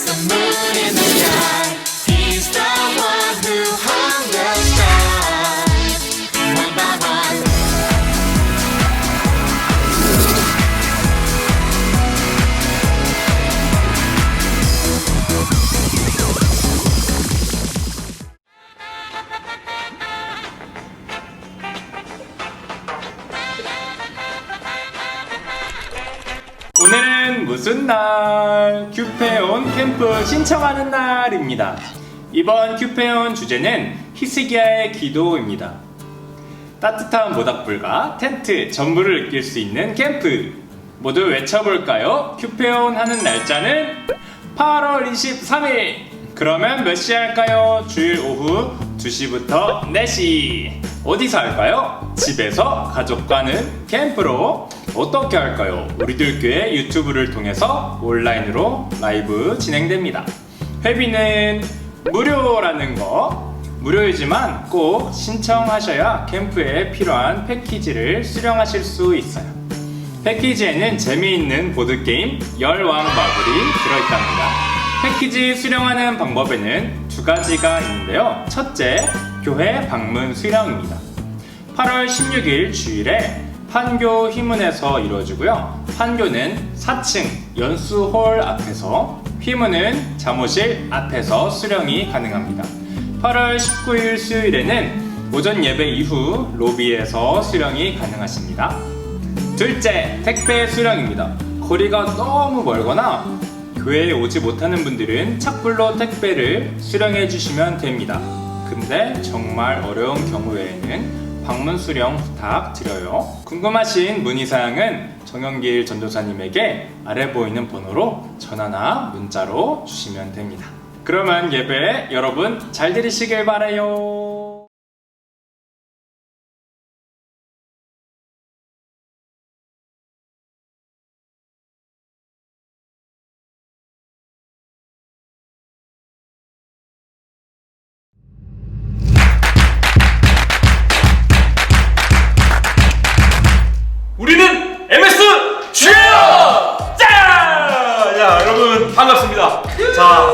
the moon in the sky. He's the one who hung the stars one by one. 오늘은 무슨 날? 큐페온 캠프 신청하는 날입니다. 이번 큐페온 주제는 히스기야의 기도입니다. 따뜻한 모닥불과 텐트, 전부를 느낄 수 있는 캠프. 모두 외쳐볼까요? 큐페온 하는 날짜는 8월 23일! 그러면 몇 시에 할까요? 주일 오후 2시부터 4시. 어디서 할까요? 집에서 가족과는 캠프로. 어떻게 할까요? 우리들 교회 유튜브를 통해서 온라인으로 라이브 진행됩니다. 회비는 무료라는 거. 무료이지만 꼭 신청하셔야 캠프에 필요한 패키지를 수령하실 수 있어요. 패키지에는 재미있는 보드게임 열왕마블이 들어있답니다. 패키지 수령하는 방법에는 두 가지가 있는데요. 첫째, 교회 방문 수령입니다. 8월 16일 주일에 판교 휘문에서 이루어지고요. 판교는 4층 연수홀 앞에서, 휘문은 잠옷실 앞에서 수령이 가능합니다. 8월 19일 수요일에는 오전 예배 이후 로비에서 수령이 가능하십니다. 둘째, 택배 수령입니다. 거리가 너무 멀거나 교회에 오지 못하는 분들은 착불로 택배를 수령해 주시면 됩니다. 근데 정말 어려운 경우에는 방문 수령 부탁드려요. 궁금하신 문의사항은 정영길 전도사님에게 아래 보이는 번호로 전화나 문자로 주시면 됩니다. 그러면 예배 여러분 잘 들으시길 바라요. 우리는 MS 주예요! 짠! 자, 여러분 반갑습니다. 자,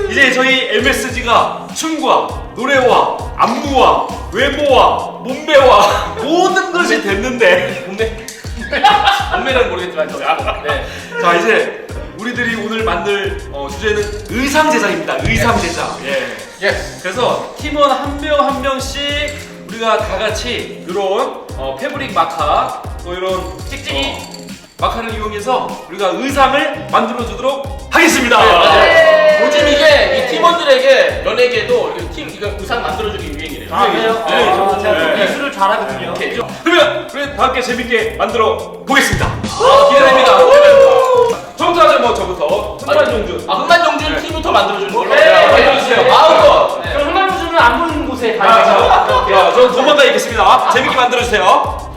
이제 저희 MSG가 춤과 노래와 안무와 외모와 몸매와 모든 것이 됐는데 몸매는 모르겠지만 네. 자, 이제 우리들이 오늘 만들 주제는 의상 제작입니다. 의상 제작. 예. 그래서 팀원 한 명 한 명씩 우리가 다 같이 이런 패브릭 마카 또 이런 찍찍이 마카를 이용해서 우리가 의상을 만들어 주도록 하겠습니다. 요즘 이게 이 팀원들에게 연예계도 이거 의상 만들어주기 유행이래요. 네. 기술을 잘하거든요. 그러면 우리 다 함께 재밌게 만들어 보겠습니다. 기대됩니다. 처음부터 하자. 뭐 저부터 흥만종준. 흥만종준 팀부터 만들어주는 걸로. 해주세요. 마음껏. 그럼 흥만종준은 안 보이는 곳에 자, 가야죠. 저는 도망가 있겠습니다. 재밌게 만들어 주세요.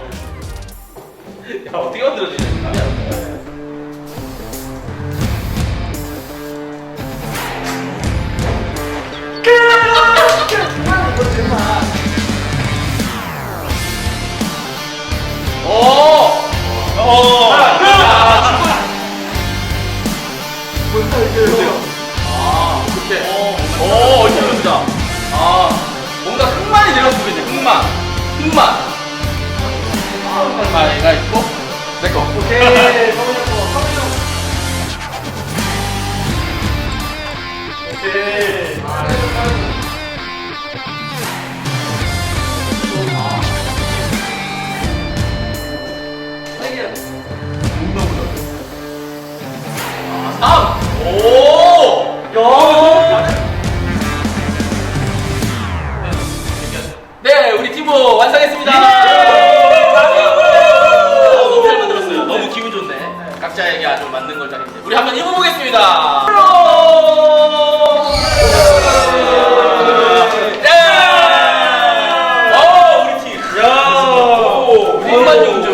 야, 어떻게 만들어지냐? 어렵다. 뭔가 흑만이 내려주고 있네. 흑만. 흑만이가 있고, 내거. 오케이. 네, 우리 팀워 완성했습니다. 너무 잘 만들었어요. 너무 기분 좋네. 각자에게 아주 맞는 걸 짜는데. 우리 한번 입어보겠습니다. 우리 팀. 우리 흥만종준.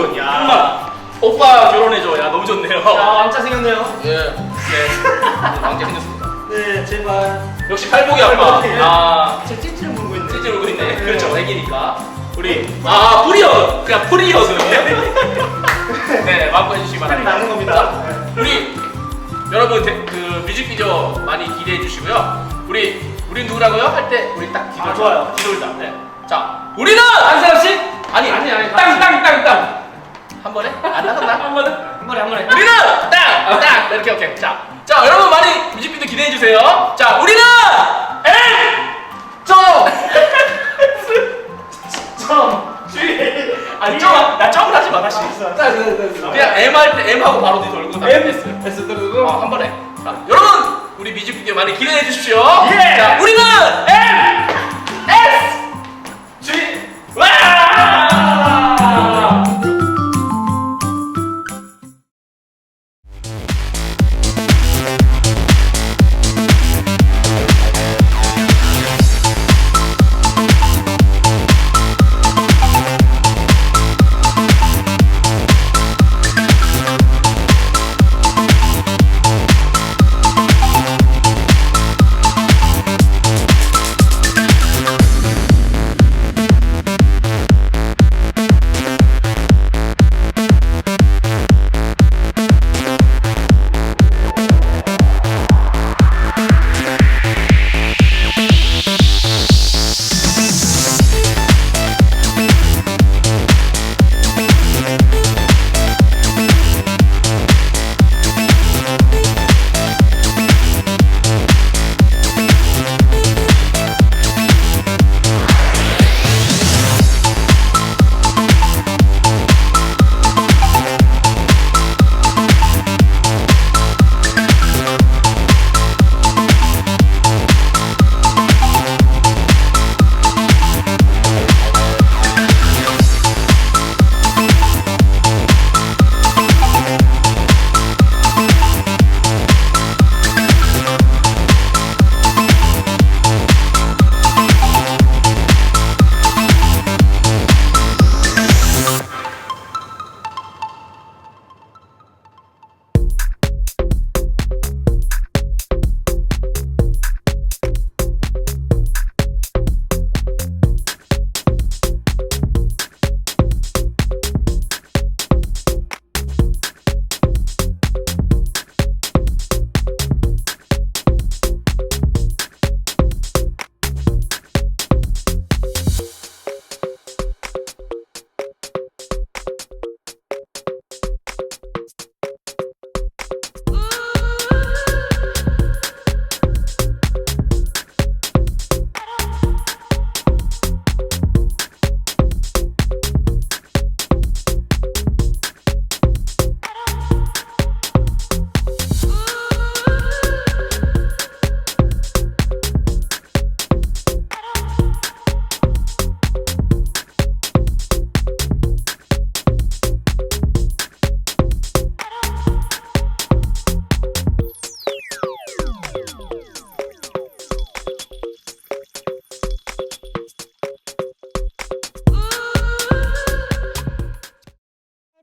오빠 결혼해줘. 야, 너무 좋네요. 왕자 생겼네요. 예. 왕자 생겼습니다. 네, 제발. 역시 팔복이 아빠. 제 찌찌를 물고 있네. 찌찌 울고 있네. 그렇죠. 애기니까. 우리 프리어. 그냥 프리어. 네, 마음껏 해주시기 빨리 바랍니다. 나는 겁니다. 우리 여러분 그 뮤직비디오 많이 기대해 주시고요. 우리 누구라고요? 할 때 우리 딱 뒤돌자. 좋아요. 뒤돌자. 네. 자, 우리는 안세람 씨? 아니 땅. 한 번에? 안 나갔나? 한 번에. 우리는 땅. 이렇게 오케이. 자, 여러분 많이 뮤직비디오 기대해 주세요. 자, 우리는 아니 나 점을 하지 마 다시. 그냥 M 할 때 M 하고 바로 뒤 돌고 다 S 들고 한 번에. 자, 여러분 우리 뮤직비디오 많이 기대해 주십시오. 자, 우리는 M S G 와!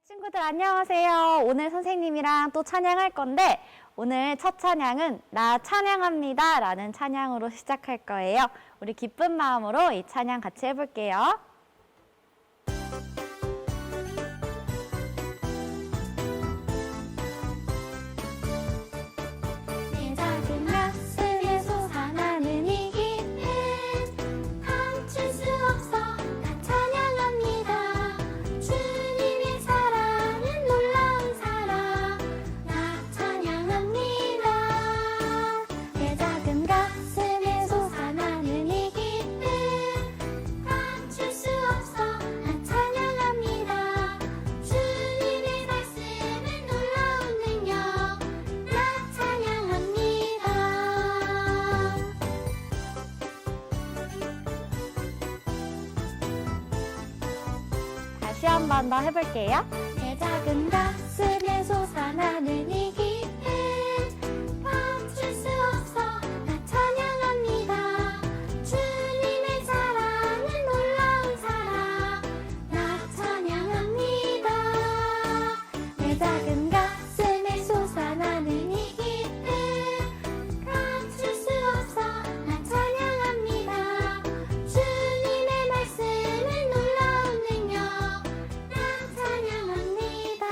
친구들 안녕하세요. 오늘 선생님이랑 또 찬양할 건데 오늘 첫 찬양은 나 찬양합니다 라는 찬양으로 시작할 거예요. 우리 기쁜 마음으로 이 찬양 같이 해볼게요. 내 작은 가슴에 솟아나는 이 기쁨 감출 수 없어 나 찬양합니다. 주님의 사랑은 놀라운 사랑 나 찬양합니다. 내 작은 가슴에 솟아나는 이 기쁨 감출 수 없어 나 찬양합니다. 주님의 말씀은 놀라운 능력 나 찬양합니다. 다시 한 번 더 해볼게요. 내 작은 가슴에 솟아나는 이 기쁨 감출 수 없어 나 찬양합니다. 주님의 사랑은 놀라운 사랑 나 찬양합니다. 내 작은 가슴에 솟아나는 이 기쁨 감출 수 없어 나 찬양합니다. 주님의 말씀은 놀라운 능력 나 찬양합니다.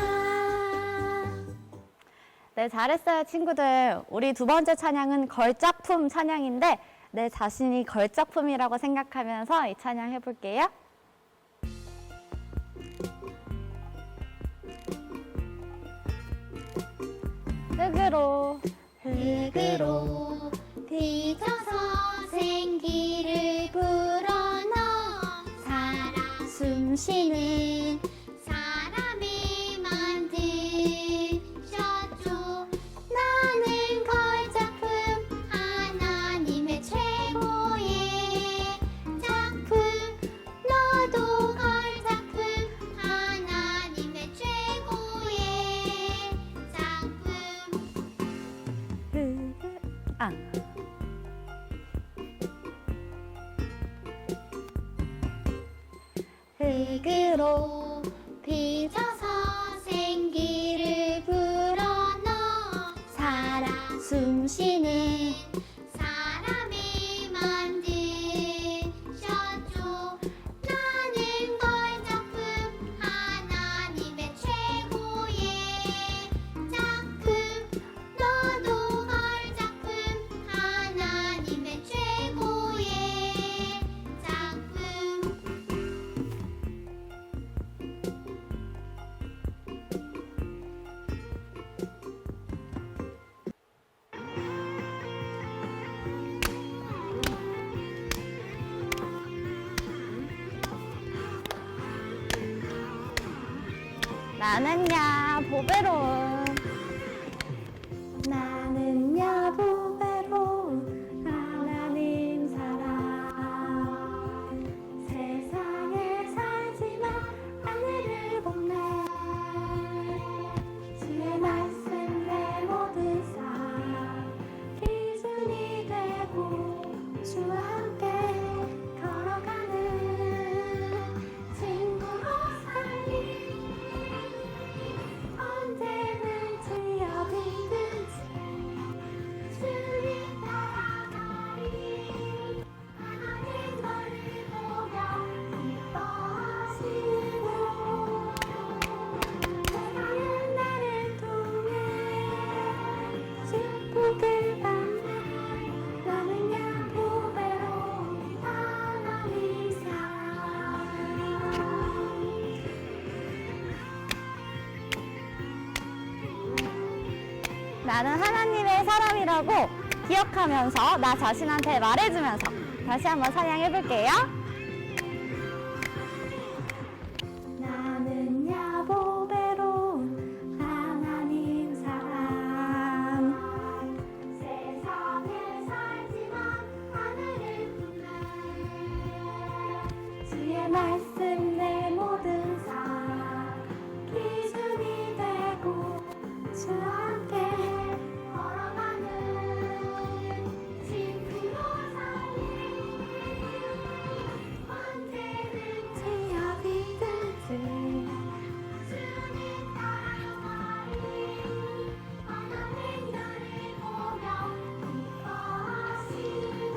네, 잘했어요, 친구들. 우리 두 번째 찬양은 걸작품 찬양인데 내 자신이 걸작품이라고 생각하면서 이 찬양 해볼게요. 흙으로 빚어서 생기를 불어넣어 살아 숨쉬는 사람이 만드셨죠. 나는 걸작품 하나님의 최고의 작품. 너도 걸작품 하나님의 최고의 작품. 흙으로 빚어서 생기를 불어넣어 살아 숨쉬는 사람이 만드셨죠. 나는 걸작품 하나님의 최고의 작품. 너도 걸작품 하나님의 최고의 작품. 나는야 보배로운 나는야 보배로운 하나님 사랑. 세상에 살지만 하늘을 보네. 주의 말씀 내 모든 삶 기준이 되고 주와 함께 걸어가는 친구로 살리. 언제든지 어디든지 주님 따라가리. 하나님 너를 보며 기뻐하시고 세상은 나를 통해 축복을 받네. 나는야 보배로운 하나님 사랑. 나는 하나님의 사람이라고 기억하면서 나 자신한테 말해주면서 다시 한번 찬양해볼게요. 나는야 보배로운 하나님 사람. 세상에 살지만 하늘을 품네. 주의 말씀 내 모든 삶 기준이 되고 주와 함께 걸어가는 친구로 살리. 언제든지 어디든지 주님 따라가리. 하나님 너를 보며 기뻐하시고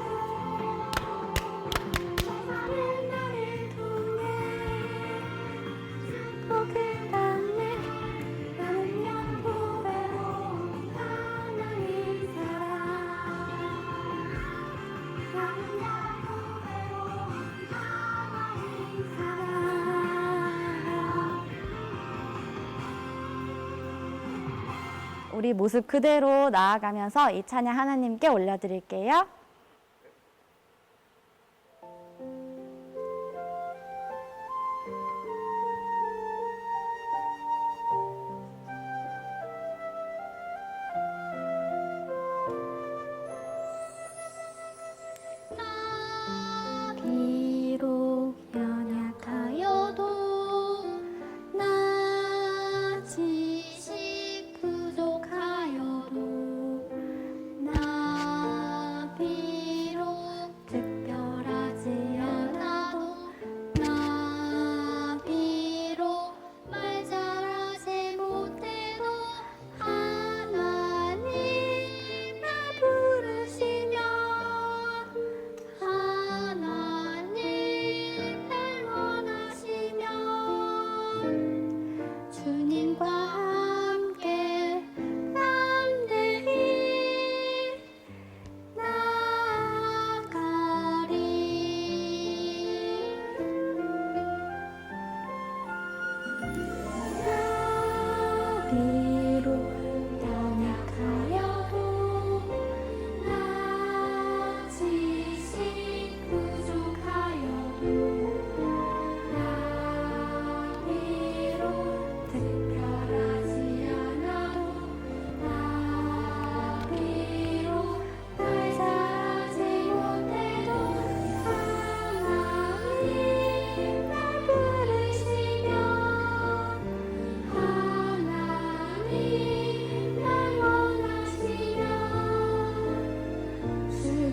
세상은 나를 통해 축복을 받네. 나는야 보배로운 하나님 사랑. 나는야 보배로운 하나님 사랑. 우리 모습 그대로 나아가면서 이 찬양 하나님께 올려드릴게요. 비록 연약하여도 나 지식 부족하여도 나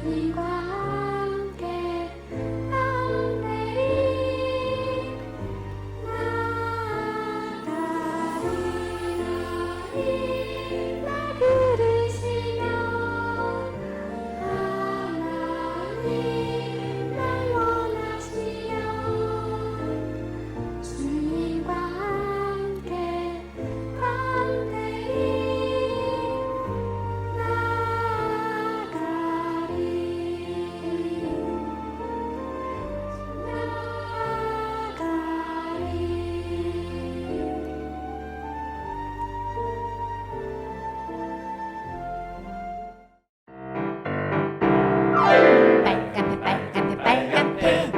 주님과 함께 한 내일 나가리라니 나 들으시며 하나님 날 원하시며 주님과 함께 한 내일 빨간펜 빨간펜 빨간펜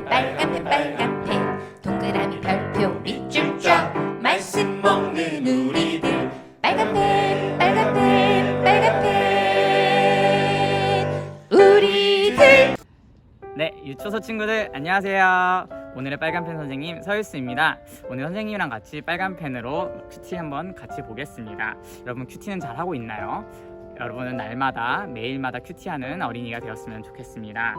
빨간펜 빨간펜 빨간펜 동그라미 별표 밑줄 쫙 말씀 먹는 우리들 빨간펜 빨간펜 빨간펜 우리들. 네, 유초소 친구들 안녕하세요. 오늘의 빨간펜 선생님 서일수입니다. 오늘 선생님이랑 같이 빨간펜으로 큐티 한번 같이 보겠습니다. 여러분 큐티는 잘 하고 있나요? 여러분은 날마다 매일마다 큐티하는 어린이가 되었으면 좋겠습니다.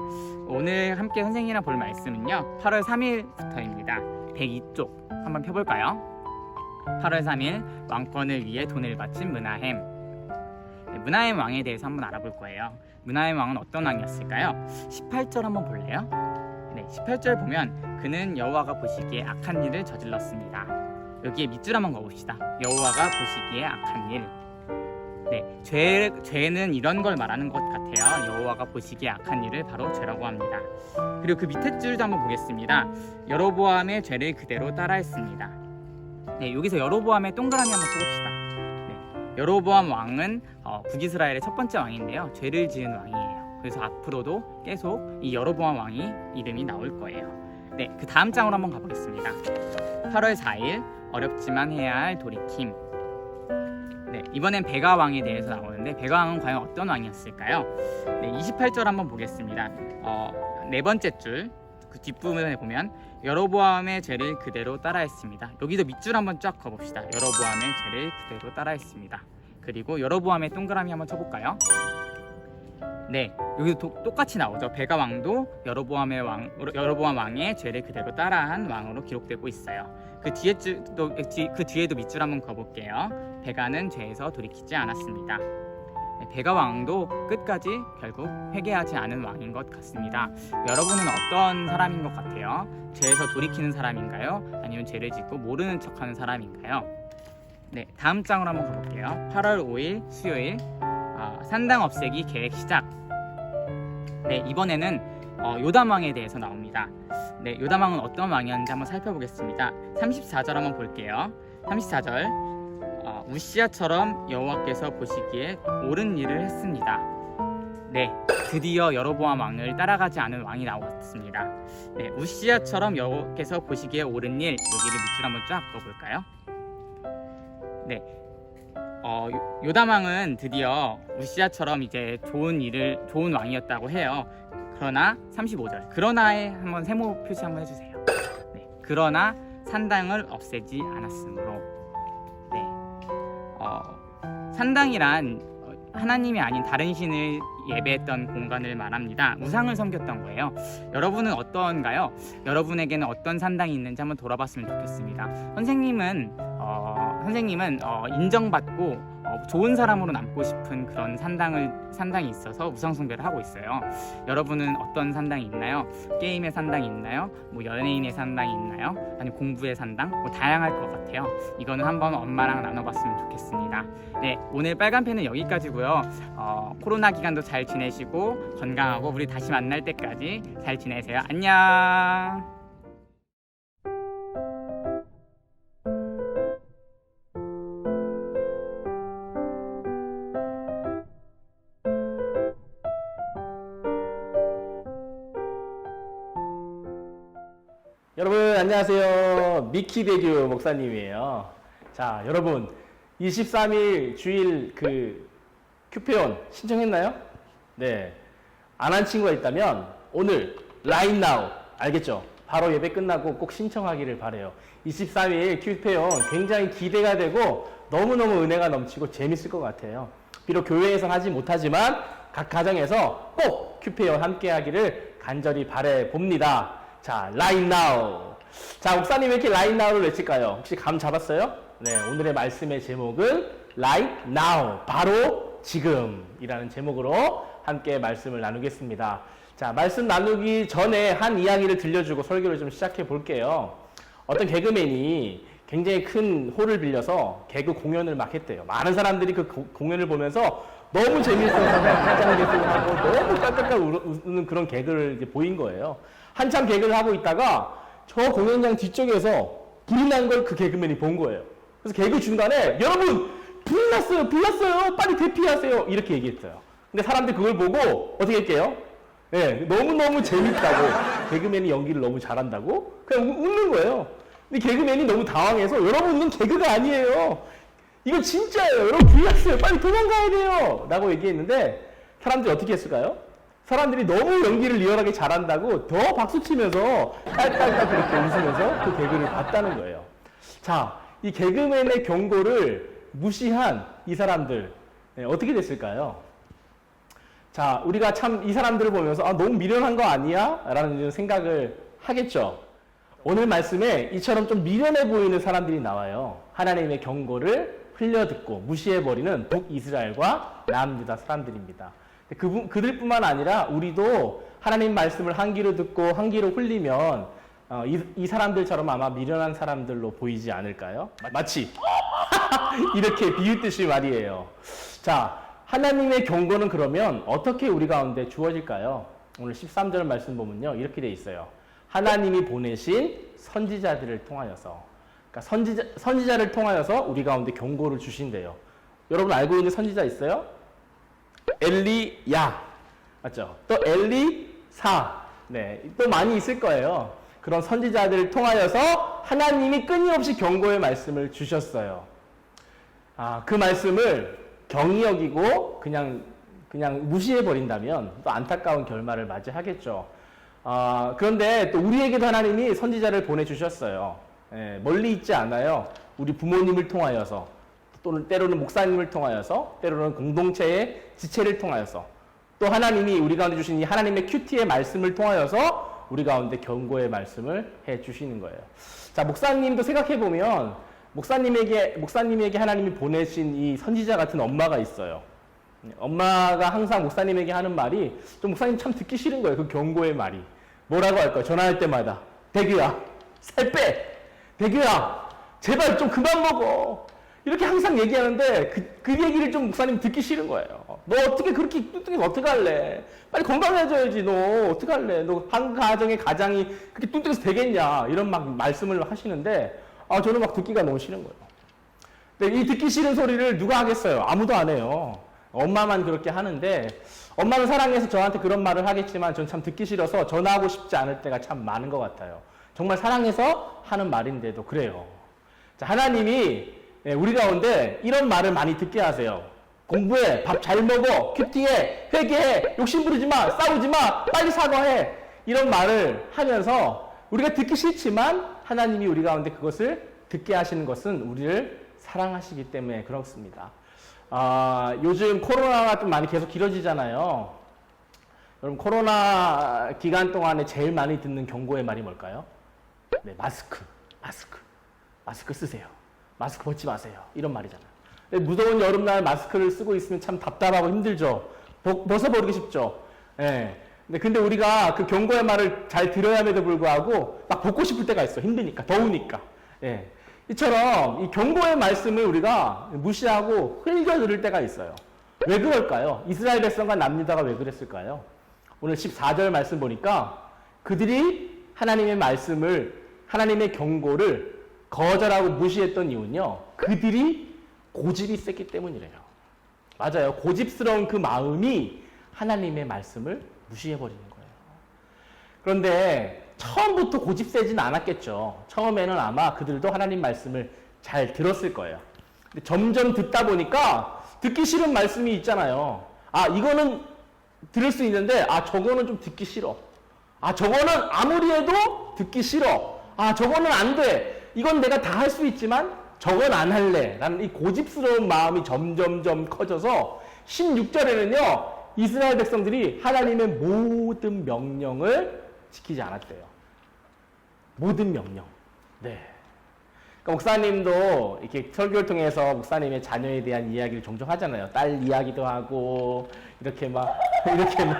오늘 함께 선생님이랑 볼 말씀은요 8월 3일부터입니다 102쪽 한번 펴볼까요? 8월 3일 왕권을 위해 돈을 바친 므나헴. 네, 므나헴 왕에 대해서 한번 알아볼 거예요. 므나헴 왕은 어떤 왕이었을까요? 18절 한번 볼래요? 네, 18절 보면 그는 여호와가 보시기에 악한 일을 저질렀습니다. 여기에 밑줄 한번 그어봅시다. 여호와가 보시기에 악한 일. 네, 죄는 이런 걸 말하는 것 같아요. 여호와가 보시기에 악한 일을 바로 죄라고 합니다. 그리고 그 밑에 줄도 한번 보겠습니다. 여로보암의 죄를 그대로 따라했습니다. 네, 여기서 여로보암의 동그라미 한번 쳐봅시다. 네, 여로보암 왕은 북이스라엘의 첫 번째 왕인데요. 죄를 지은 왕이에요. 그래서 앞으로도 계속 이 여로보암 왕이 이름이 나올 거예요. 네, 그 다음 장으로 한번 가보겠습니다. 8월 4일 어렵지만 해야 할 돌이킴. 네, 이번엔 베가 왕에 대해서 나오는데 베가 왕은 과연 어떤 왕이었을까요? 네, 28절 한번 보겠습니다. 네 번째 줄 그 뒷부분에 보면 여로보암의 죄를 그대로 따라했습니다. 여기도 밑줄 한번 쫙 그어봅시다. 여로보암의 죄를 그대로 따라했습니다. 그리고 여로보암의 동그라미 한번 쳐볼까요? 네, 여기도 똑같이 나오죠. 베가 왕도 여로보암 왕의 죄를 그대로 따라한 왕으로 기록되고 있어요. 그 뒤에도 밑줄 한번 그어볼게요. 베가는 죄에서 돌이키지 않았습니다. 네, 베가 왕도 끝까지 결국 회개하지 않은 왕인 것 같습니다. 여러분은 어떤 사람인 것 같아요? 죄에서 돌이키는 사람인가요? 아니면 죄를 짓고 모르는 척하는 사람인가요? 네, 다음 장으로 한번 가볼게요. 8월 5일 수요일 산당 없애기 계획 시작. 네, 이번에는 요담 왕에 대해서 나옵니다. 네, 요담 왕은 어떤 왕이었는지 한번 살펴보겠습니다. 34절 한번 볼게요. 34절 우시아처럼 여호와께서 보시기에 옳은 일을 했습니다. 네, 드디어 여로보암 왕을 따라가지 않은 왕이 나왔습니다. 네, 우시아처럼 여호와께서 보시기에 옳은 일, 여기를 밑줄 한번 쫙 그어볼까요? 네, 요담 왕은 드디어 우시아처럼 이제 좋은 왕이었다고 해요. 그러나 35절 그러나에 한번 세모 표시 한번 해주세요. 네, 그러나 산당을 없애지 않았으므로. 네, 산당이란 하나님이 아닌 다른 신을 예배했던 공간을 말합니다. 우상을 섬겼던 거예요. 여러분은 어떤가요? 여러분에게는 어떤 산당이 있는지 한번 돌아봤으면 좋겠습니다. 선생님은 인정받고 좋은 사람으로 남고 싶은 그런 산당이 있어서 우상 숭배를 하고 있어요. 여러분은 어떤 산당이 있나요? 게임의 산당이 있나요? 뭐 연예인의 산당이 있나요? 아니면 공부의 산당? 뭐 다양할 것 같아요. 이거는 한번 엄마랑 나눠봤으면 좋겠습니다. 네, 오늘 빨간펜은 여기까지고요. 코로나 기간도 잘 지내시고 건강하고 우리 다시 만날 때까지 잘 지내세요. 안녕. 여러분 안녕하세요. 미키대교 목사님이에요. 자, 여러분 23일 주일 그 큐페온 신청했나요? 네. 안 한 친구가 있다면 오늘 right now 알겠죠? 바로 예배 끝나고 꼭 신청하기를 바래요. 23일 큐페온 굉장히 기대가 되고 너무너무 은혜가 넘치고 재밌을 것 같아요. 비록 교회에서 하지 못하지만 각 가정에서 꼭 큐페온 함께 하기를 간절히 바래 봅니다. 자, right now. 자, 목사님 왜 이렇게 right now를 외칠까요? 혹시 감 잡았어요? 네, 오늘의 말씀의 제목은 right now. 바로 지금이라는 제목으로 함께 말씀을 나누겠습니다. 자, 말씀 나누기 전에 한 이야기를 들려주고 설교를 좀 시작해 볼게요. 어떤 개그맨이 굉장히 큰 홀을 빌려서 개그 공연을 막 했대요. 많은 사람들이 그 공연을 보면서 너무 재미있어서 가장 개그하고 너무 깔깔깔 웃는 그런 개그를 이제 보인 거예요. 한참 개그를 하고 있다가 저 공연장 뒤쪽에서 불이 난 걸 그 개그맨이 본 거예요. 그래서 개그 중간에 여러분 불 났어요 빨리 대피하세요 이렇게 얘기했어요. 근데 사람들이 그걸 보고 어떻게 할게요? 네, 너무너무 재밌다고 개그맨이 연기를 너무 잘한다고 그냥 웃는 거예요. 근데 개그맨이 너무 당황해서 여러분 개그가 아니에요. 이거 진짜예요. 여러분 불 났어요. 빨리 도망가야 돼요. 라고 얘기했는데 사람들이 어떻게 했을까요? 사람들이 너무 연기를 리얼하게 잘한다고 더 박수치면서 깔깔깔 그렇게 웃으면서 그 개그를 봤다는 거예요. 자, 이 개그맨의 경고를 무시한 이 사람들 어떻게 됐을까요? 자, 우리가 참 이 사람들을 보면서 너무 미련한 거 아니야? 라는 생각을 하겠죠. 오늘 말씀에 이처럼 좀 미련해 보이는 사람들이 나와요. 하나님의 경고를 흘려듣고 무시해버리는 북이스라엘과 남유다 사람들입니다. 그들뿐만 아니라 우리도 하나님 말씀을 한 귀로 듣고 한 귀로 흘리면 이 사람들처럼 아마 미련한 사람들로 보이지 않을까요? 마치 이렇게 비웃듯이 말이에요. 자, 하나님의 경고는 그러면 어떻게 우리 가운데 주어질까요? 오늘 13절 말씀 보면요. 이렇게 돼 있어요. 하나님이 보내신 선지자들을 통하여서, 그러니까 선지자를 통하여서 우리 가운데 경고를 주신대요. 여러분 알고 있는 선지자 있어요? 엘리야, 맞죠? 또 엘리사, 네, 또 많이 있을 거예요. 그런 선지자들을 통하여서 하나님이 끊임없이 경고의 말씀을 주셨어요. 그 말씀을 경히 여기고 그냥 무시해 버린다면 또 안타까운 결말을 맞이하겠죠. 그런데 또 우리에게도 하나님이 선지자를 보내주셨어요. 멀리 있지 않아요. 우리 부모님을 통하여서, 또는 때로는 목사님을 통하여서, 때로는 공동체의 지체를 통하여서, 또 하나님이 우리 가운데 주신 이 하나님의 큐티의 말씀을 통하여서 우리 가운데 경고의 말씀을 해 주시는 거예요. 자, 목사님도 생각해 보면 목사님에게 하나님이 보내신 이 선지자 같은 엄마가 있어요. 엄마가 항상 목사님에게 하는 말이 좀 목사님 참 듣기 싫은 거예요. 그 경고의 말이. 뭐라고 할까요? 전화할 때마다 대규야 살 빼, 대규야 제발 좀 그만 먹어, 이렇게 항상 얘기하는데 그 얘기를 좀 목사님 듣기 싫은 거예요. 너 어떻게 그렇게 뚱뚱해서 어떡할래? 빨리 건강해져야지. 너 어떡할래? 너 한 가정의 가장이 그렇게 뚱뚱해서 되겠냐? 이런 막 말씀을 하시는데 저는 막 듣기가 너무 싫은 거예요. 근데 이 듣기 싫은 소리를 누가 하겠어요? 아무도 안 해요. 엄마만 그렇게 하는데, 엄마는 사랑해서 저한테 그런 말을 하겠지만 전 참 듣기 싫어서 전화하고 싶지 않을 때가 참 많은 것 같아요. 정말 사랑해서 하는 말인데도 그래요. 자, 하나님이 우리 가운데 이런 말을 많이 듣게 하세요. 공부해, 밥 잘 먹어, 큐티해, 회개해, 욕심 부리지 마, 싸우지 마, 빨리 사과해, 이런 말을 하면서 우리가 듣기 싫지만 하나님이 우리 가운데 그것을 듣게 하시는 것은 우리를 사랑하시기 때문에 그렇습니다. 요즘 코로나가 좀 많이 계속 길어지잖아요. 여러분, 코로나 기간 동안에 제일 많이 듣는 경고의 말이 뭘까요? 네, 마스크 쓰세요. 마스크 벗지 마세요. 이런 말이잖아요. 무더운 여름날 마스크를 쓰고 있으면 참 답답하고 힘들죠. 벗어버리기 쉽죠. 예. 근데 우리가 그 경고의 말을 잘 들어야함에도 불구하고 막 벗고 싶을 때가 있어. 힘드니까, 더우니까. 예. 이처럼 이 경고의 말씀을 우리가 무시하고 흘겨 들을 때가 있어요. 왜 그럴까요? 이스라엘 백성과 남유다가 왜 그랬을까요? 오늘 14절 말씀 보니까 그들이 하나님의 말씀을, 하나님의 경고를 거절하고 무시했던 이유는요, 그들이 고집이 셌기 때문이래요. 맞아요. 고집스러운 그 마음이 하나님의 말씀을 무시해버리는 거예요. 그런데 처음부터 고집 세진 않았겠죠. 처음에는 아마 그들도 하나님 말씀을 잘 들었을 거예요. 근데 점점 듣다 보니까 듣기 싫은 말씀이 있잖아요. 이거는 들을 수 있는데 저거는 좀 듣기 싫어. 저거는 아무리 해도 듣기 싫어. 저거는 안 돼. 이건 내가 다 할 수 있지만 저건 안 할래. 라는 이 고집스러운 마음이 점점점 커져서 16절에는요, 이스라엘 백성들이 하나님의 모든 명령을 지키지 않았대요. 모든 명령. 네. 그러니까 목사님도 이렇게 설교를 통해서 목사님의 자녀에 대한 이야기를 종종 하잖아요. 딸 이야기도 하고, 이렇게 막, 이렇게 뭐,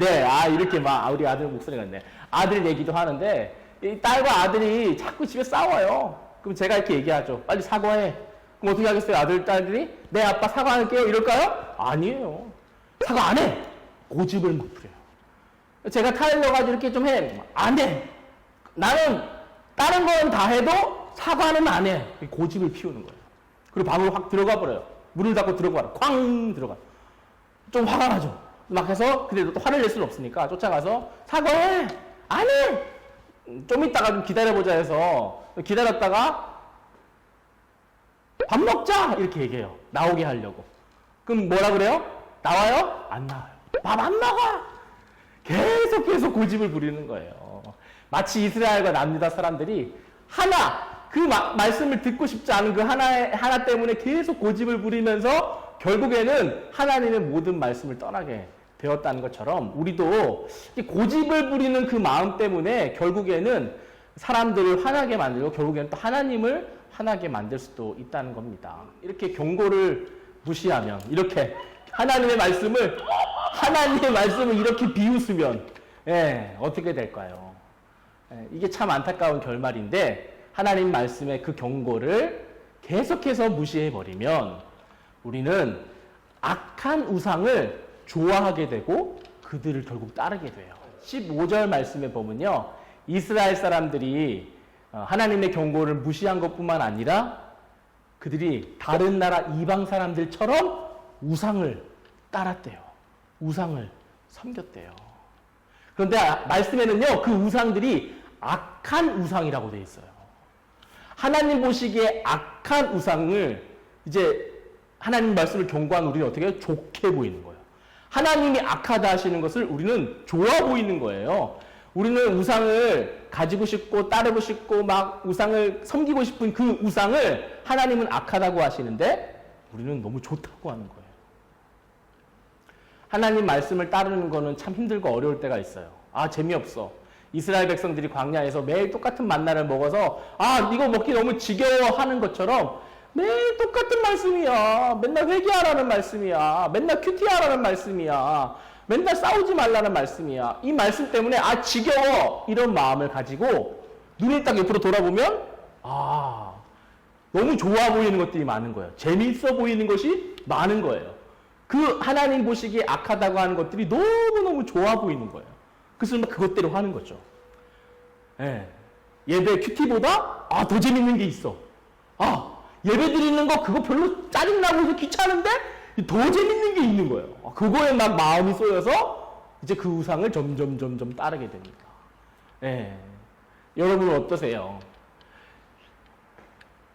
네, 이렇게 막, 우리 아들 목소리가 있네. 아들 얘기도 하는데, 이 딸과 아들이 자꾸 집에 싸워요. 그럼 제가 이렇게 얘기하죠. 빨리 사과해. 그럼 어떻게 하겠어요? 아들, 딸들이? 네, 아빠 사과할게요. 이럴까요? 아니에요. 사과 안 해. 고집을 막 부려요. 제가 타일러가지고 이렇게 좀 해. 안 해. 나는 다른 건 다 해도 사과는 안 해. 고집을 피우는 거예요. 그리고 방으로 확 들어가 버려요. 문을 닫고 들어가라. 쾅 들어가. 좀 화가 나죠. 막 해서 그래도 또 화를 낼 수는 없으니까 쫓아가서 사과해. 안 해. 좀 이따가 좀 기다려보자 해서 기다렸다가 밥 먹자 이렇게 얘기해요. 나오게 하려고. 그럼 뭐라 그래요? 나와요? 안 나와요. 밥 안 먹어. 계속 고집을 부리는 거예요. 마치 이스라엘과 남유다 사람들이 그 말씀을 듣고 싶지 않은 그 하나 때문에 계속 고집을 부리면서 결국에는 하나님의 모든 말씀을 떠나게 되었다는 것처럼 우리도 고집을 부리는 그 마음 때문에 결국에는 사람들을 화나게 만들고 결국에는 또 하나님을 화나게 만들 수도 있다는 겁니다. 이렇게 경고를 무시하면, 이렇게 하나님의 말씀을 이렇게 비웃으면 어떻게 될까요? 이게 참 안타까운 결말인데, 하나님 말씀의 그 경고를 계속해서 무시해버리면 우리는 악한 우상을 좋아하게 되고 그들을 결국 따르게 돼요. 15절 말씀에 보면요, 이스라엘 사람들이 하나님의 경고를 무시한 것뿐만 아니라 그들이 다른 나라 이방 사람들처럼 우상을 따랐대요. 우상을 섬겼대요. 그런데 말씀에는요, 그 우상들이 악한 우상이라고 되어 있어요. 하나님 보시기에 악한 우상을 이제 하나님 말씀을 경고한 우리는 어떻게 해요? 좋게 보이는 거예요. 하나님이 악하다 하시는 것을 우리는 좋아 보이는 거예요. 우리는 우상을 가지고 싶고 따르고 싶고 막 우상을 섬기고 싶은 그 우상을 하나님은 악하다고 하시는데 우리는 너무 좋다고 하는 거예요. 하나님 말씀을 따르는 거는 참 힘들고 어려울 때가 있어요. 재미없어. 이스라엘 백성들이 광야에서 매일 똑같은 만나를 먹어서 이거 먹기 너무 지겨워 하는 것처럼 매일 똑같은 말씀이야. 맨날 회개하라는 말씀이야. 맨날 큐티하라는 말씀이야. 맨날 싸우지 말라는 말씀이야. 이 말씀 때문에 지겨워 이런 마음을 가지고 눈을 딱 옆으로 돌아보면 너무 좋아 보이는 것들이 많은 거예요. 재미있어 보이는 것이 많은 거예요. 그 하나님 보시기에 악하다고 하는 것들이 너무너무 좋아 보이는 거예요. 그래서 막 그것대로 하는 거죠. 예배 큐티보다 더 재밌는 게 있어. 예배 드리는 거 그거 별로 짜증나고 해서 귀찮은데 더 재밌는 게 있는 거예요. 그거에 막 마음이 쏘여서 이제 그 우상을 점점 따르게 됩니다. 여러분은 어떠세요?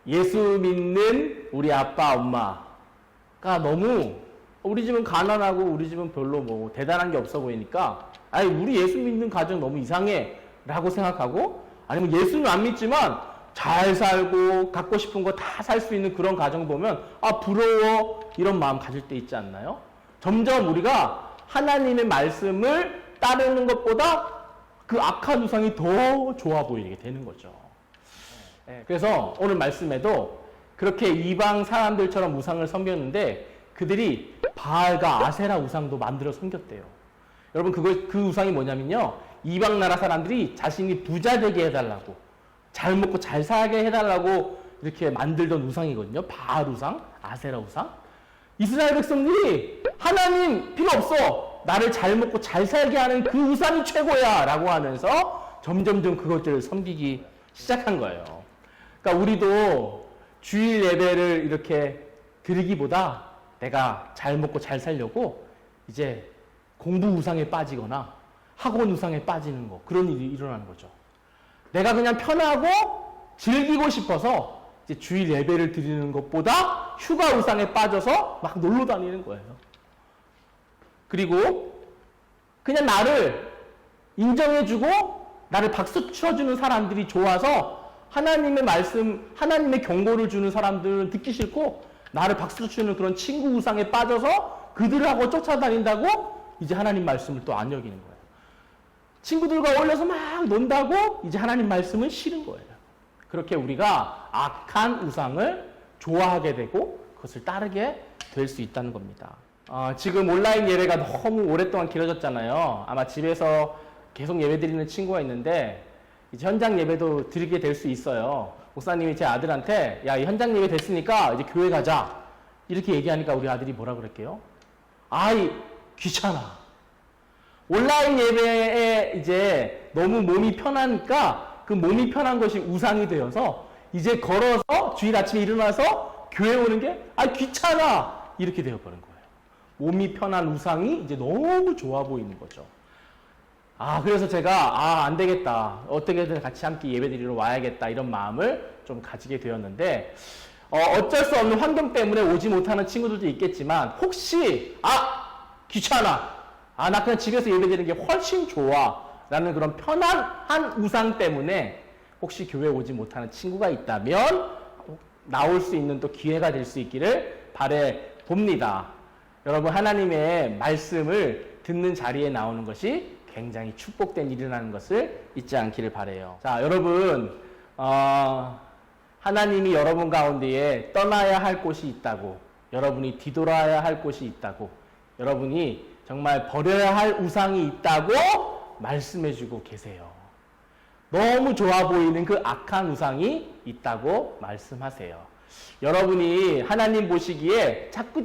예수 믿는 우리 아빠 엄마가 너무 우리 집은 가난하고 우리 집은 별로 뭐 대단한 게 없어 보이니까 우리 예수 믿는 가정 너무 이상해 라고 생각하고, 아니면 예수는 안 믿지만 잘 살고 갖고 싶은 거 다 살 수 있는 그런 가정 보면 부러워 이런 마음 가질 때 있지 않나요? 점점 우리가 하나님의 말씀을 따르는 것보다 그 악한 우상이 더 좋아 보이게 되는 거죠. 그래서 오늘 말씀에도 그렇게 이방 사람들처럼 우상을 섬겼는데 그들이 바알과 아세라 우상도 만들어 섬겼대요. 여러분 그 우상이 뭐냐면요, 이방 나라 사람들이 자신이 부자 되게 해달라고, 잘 먹고 잘 살게 해달라고 이렇게 만들던 우상이거든요. 바알 우상, 아세라 우상. 이스라엘 백성들이 하나님 필요 없어, 나를 잘 먹고 잘 살게 하는 그 우상이 최고야 라고 하면서 점점점 그것들을 섬기기 시작한 거예요. 그러니까 우리도 주일 예배를 이렇게 드리기보다 내가 잘 먹고 잘 살려고 이제 공부 우상에 빠지거나 학원 우상에 빠지는 거, 그런 일이 일어나는 거죠. 내가 그냥 편하고 즐기고 싶어서 이제 주일 예배를 드리는 것보다 휴가 우상에 빠져서 막 놀러 다니는 거예요. 그리고 그냥 나를 인정해주고 나를 박수 쳐주는 사람들이 좋아서 하나님의 말씀, 하나님의 경고를 주는 사람들은 듣기 싫고 나를 박수 치는 그런 친구 우상에 빠져서 그들하고 쫓아다닌다고 이제 하나님 말씀을 또 안 여기는 거예요. 친구들과 어울려서 막 논다고 이제 하나님 말씀은 싫은 거예요. 그렇게 우리가 악한 우상을 좋아하게 되고 그것을 따르게 될 수 있다는 겁니다. 지금 온라인 예배가 너무 오랫동안 길어졌잖아요. 아마 집에서 계속 예배 드리는 친구가 있는데 이제 현장 예배도 드리게 될 수 있어요. 목사님이 제 아들한테 야, 이 현장 예배 됐으니까 이제 교회 가자 이렇게 얘기하니까 우리 아들이 뭐라 그럴게요? 아이 귀찮아. 온라인 예배에 이제 너무 몸이 편하니까 그 몸이 편한 것이 우상이 되어서 이제 걸어서 주일 아침에 일어나서 교회 오는 게 귀찮아 이렇게 되어버린 거예요. 몸이 편한 우상이 이제 너무 좋아 보이는 거죠. 그래서 제가 안 되겠다. 어떻게든 같이 함께 예배드리러 와야겠다 이런 마음을 좀 가지게 되었는데 어쩔 수 없는 환경 때문에 오지 못하는 친구들도 있겠지만 혹시 귀찮아. 나 그냥 집에서 예배드리는 게 훨씬 좋아. 라는 그런 편안한 우상 때문에 혹시 교회 오지 못하는 친구가 있다면 나올 수 있는 또 기회가 될 수 있기를 바래 봅니다. 여러분 하나님의 말씀을 듣는 자리에 나오는 것이 굉장히 축복된 일이라는 것을 잊지 않기를 바래요. 자, 여러분 하나님이 여러분 가운데에 떠나야 할 곳이 있다고, 여러분이 뒤돌아야 할 곳이 있다고, 여러분이 정말 버려야 할 우상이 있다고 말씀해주고 계세요. 너무 좋아 보이는 그 악한 우상이 있다고 말씀하세요. 여러분이 하나님 보시기에 자꾸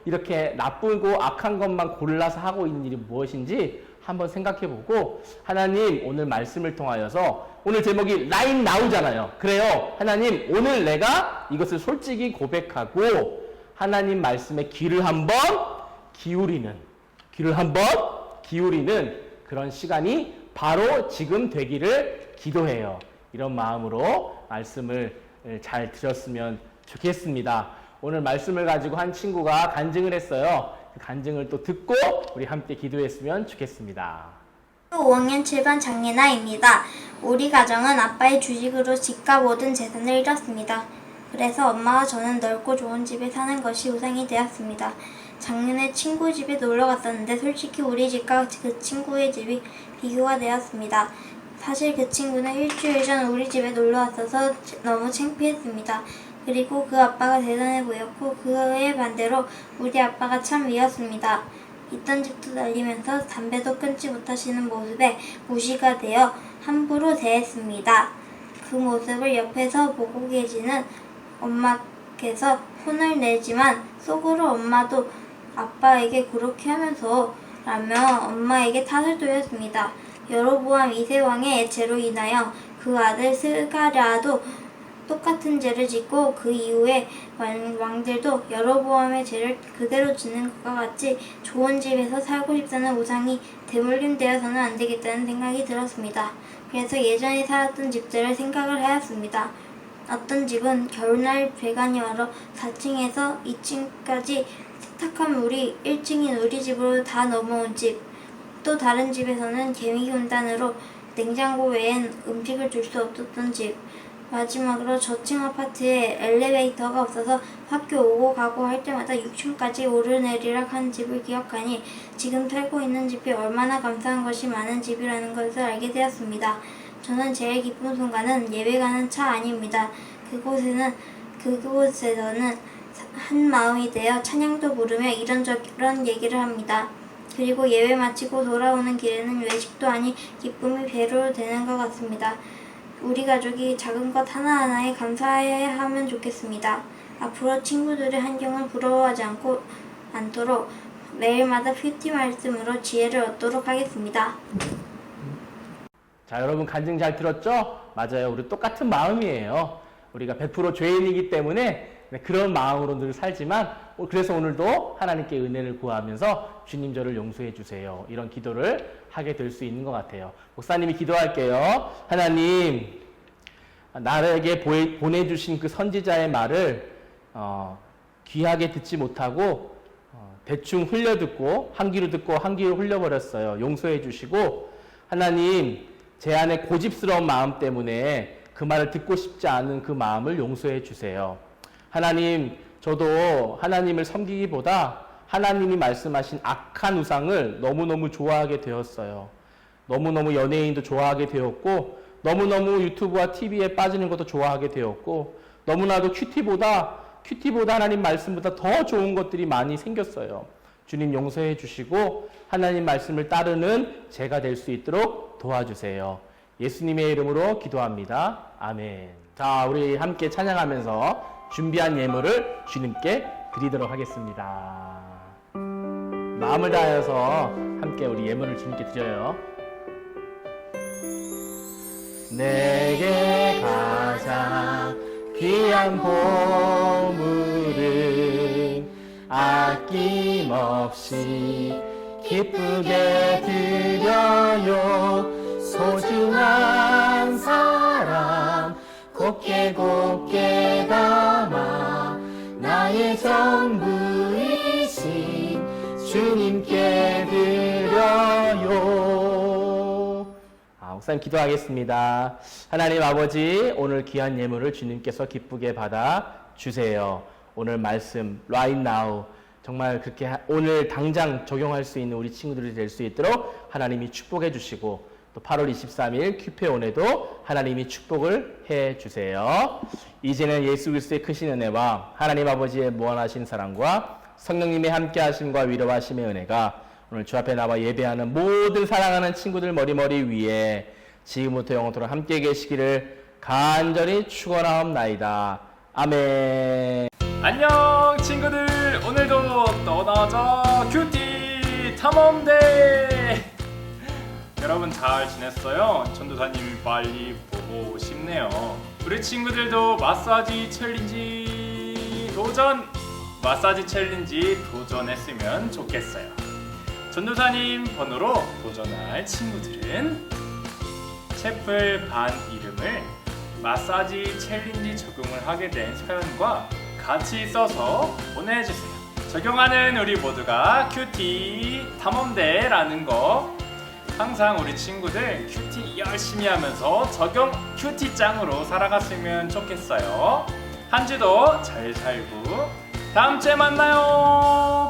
이렇게 나쁘고 악한 것만 골라서 하고 있는 일이 무엇인지 한번 생각해보고 하나님 오늘 말씀을 통하여서 오늘 제목이 라인 나우잖아요. 그래요. 하나님 오늘 내가 이것을 솔직히 고백하고 하나님 말씀에 귀를 한번 기울이는 그런 시간이 바로 지금 되기를 기도해요. 이런 마음으로 말씀을 잘 들었으면 좋겠습니다. 오늘 말씀을 가지고 한 친구가 간증을 했어요. 그 간증을 또 듣고 우리 함께 기도했으면 좋겠습니다. 5학년 7반 장예나입니다. 우리 가정은 아빠의 주식으로 집과 모든 재산을 잃었습니다. 그래서 엄마와 저는 넓고 좋은 집에 사는 것이 우상이 되었습니다. 작년에 친구 집에 놀러 갔었는데 솔직히 우리 집과 그 친구의 집이 비교가 되었습니다. 사실 그 친구는 일주일 전 우리 집에 놀러 왔어서 너무 창피했습니다. 그리고 그 아빠가 대단해 보였고 그에 반대로 우리 아빠가 참 미웠습니다. 있던 집도 날리면서 담배도 끊지 못하시는 모습에 무시가 되어 함부로 대했습니다. 그 모습을 옆에서 보고 계시는 엄마께서 혼을 내지만 속으로 엄마도 아빠에게 그렇게 하면서 라며 엄마에게 탓을 돌렸습니다. 여로보암 2세 왕의 애체로 인하여 그 아들 스가랴도 똑같은 죄를 짓고 그 이후에 왕들도 여로보암의 죄를 그대로 짓는 것과 같이 좋은 집에서 살고 싶다는 우상이 대물림되어서는 안 되겠다는 생각이 들었습니다. 그래서 예전에 살았던 집들을 생각을 하였습니다. 어떤 집은 겨울날 배관이 와서 4층에서 2층까지 세탁한 물이 1층인 우리 집으로 다 넘어온 집, 또 다른 집에서는 개미훈단으로 냉장고 외엔 음식을 둘 수 없었던 집, 마지막으로 저층 아파트에 엘리베이터가 없어서 학교 오고 가고 할 때마다 6층까지 오르내리락 한 집을 기억하니 지금 살고 있는 집이 얼마나 감사한 것이 많은 집이라는 것을 알게 되었습니다. 저는 제일 기쁜 순간은 예배 가는 차 안입니다. 그곳에서는 한 마음이 되어 찬양도 부르며 이런저런 얘기를 합니다. 그리고 예배 마치고 돌아오는 길에는 외식도 아닌 기쁨이 배로 되는 것 같습니다. 우리 가족이 작은 것 하나하나에 감사해야 하면 좋겠습니다. 앞으로 친구들의 환경을 부러워하지 않도록 매일마다 큐티 말씀으로 지혜를 얻도록 하겠습니다. 자, 여러분 간증 잘 들었죠? 맞아요. 우리 똑같은 마음이에요. 우리가 100% 죄인이기 때문에 그런 마음으로 늘 살지만 그래서 오늘도 하나님께 은혜를 구하면서 주님 저를 용서해 주세요. 이런 기도를 하게 될 수 있는 것 같아요. 목사님이 기도할게요. 하나님, 나에게 보내주신 그 선지자의 말을 귀하게 듣지 못하고 대충 흘려듣고 한 귀로 듣고 한 귀로 흘려버렸어요. 용서해 주시고 하나님, 제 안에 고집스러운 마음 때문에 그 말을 듣고 싶지 않은 그 마음을 용서해 주세요. 하나님, 저도 하나님을 섬기기보다 하나님이 말씀하신 악한 우상을 너무너무 좋아하게 되었어요. 너무너무 연예인도 좋아하게 되었고, 너무너무 유튜브와 TV에 빠지는 것도 좋아하게 되었고, 너무나도 큐티보다 하나님 말씀보다 더 좋은 것들이 많이 생겼어요. 주님 용서해 주시고 하나님 말씀을 따르는 제가 될 수 있도록 도와주세요. 예수님의 이름으로 기도합니다. 아멘. 자, 우리 함께 찬양하면서 준비한 예물을 주님께 드리도록 하겠습니다. 마음을 다하여서 함께 우리 예물을 주님께 드려요. 내게 가장 귀한 보물은 아낌없이 기쁘게 드려요. 소중한 사람 곱게 담아 나의 전부이신 주님께 드려요. 목사님 기도하겠습니다. 하나님 아버지, 오늘 귀한 예물을 주님께서 기쁘게 받아 주세요. 오늘 말씀 right now 정말 그렇게 오늘 당장 적용할 수 있는 우리 친구들이 될 수 있도록 하나님이 축복해 주시고, 또 8월 23일 큐페온에도 하나님이 축복을 해 주세요. 이제는 예수 그리스도의 크신 은혜와 하나님 아버지의 무한하신 사랑과 성령님의 함께 하심과 위로하심의 은혜가 오늘 주 앞에 나와 예배하는 모든 사랑하는 친구들 머리 위에 지금부터 영원토록 함께 계시기를 간절히 축원하옵나이다. 아멘. 안녕 친구들, 오늘도 떠나자 큐티 탐험대. 여러분 잘 지냈어요? 전도사님 빨리 보고 싶네요. 우리 친구들도 마사지 챌린지 도전했으면 좋겠어요. 전도사님 번호로 도전할 친구들은 채플 반 이름을 마사지 챌린지 적용을 하게 된 사연과 같이 써서 보내주세요. 적용하는 우리 모두가 큐티 탐험대라는 거 항상 우리 친구들 큐티 열심히 하면서 적용 큐티 짱으로 살아갔으면 좋겠어요. 한 주도 잘 살고 다음 주에 만나요.